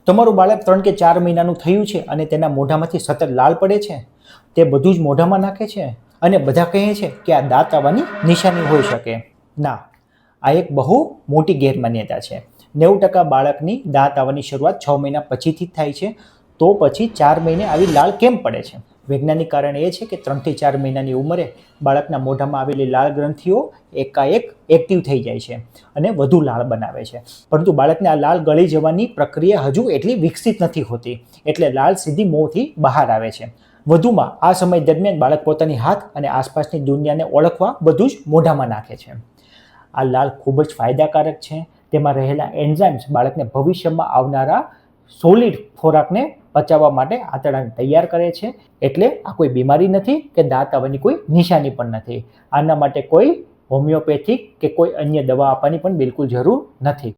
તમારું બાળક 3 કે 4 મહિનાનું થયું છે અને તેના મોઢામાંથી સતત લાળ પડે છે, તે બધું જ મોઢામાં નાખે છે અને બધા કહે છે કે આ દાંત આવવાની નિશાની હોઈ શકે. ના, આ એક બહુ મોટી ગેરમાન્યતા છે. 90% બાળકની દાંત આવવાની શરૂઆત 6 મહિના પછીથી જ થાય છે. તો પછી 4 મહિને આવી લાળ કેમ પડે છે? વૈજ્ઞાનિક કારણ એ છે કે 3 થી 4 મહિનાની ઉંમરે બાળકના મોઢામાં આવેલી લાળ ગ્રંથિઓ એકાએક એક્ટિવ થઈ જાય છે અને વધુ લાળ બનાવે છે. પરંતુ બાળકને આ લાળ ગળી જવાની પ્રક્રિયા હજુ એટલી વિકસિત નથી હોતી, એટલે લાળ સીધી મોંથી બહાર આવે છે. વધુમાં આ સમય દરમિયાન બાળક પોતાની હાથ અને આસપાસની દુનિયાને ઓળખવા બધું જ મોઢામાં નાખે છે. આ લાળ ખૂબ જ ફાયદાકારક છે. તેમાં રહેલા એન્ઝાઇમ્સ બાળકને ભવિષ્યમાં આવનારા સોલિડ ખોરાકને પચાવવા માટે આંતરડાને તૈયાર કરે છે. એટલે આ કોઈ બીમારી નથી કે દાંત આવવાની કોઈ નિશાની પણ નથી. આના માટે કોઈ હોમિયોપેથિક કે કોઈ અન્ય દવા આપવાની પણ બિલકુલ જરૂર નથી.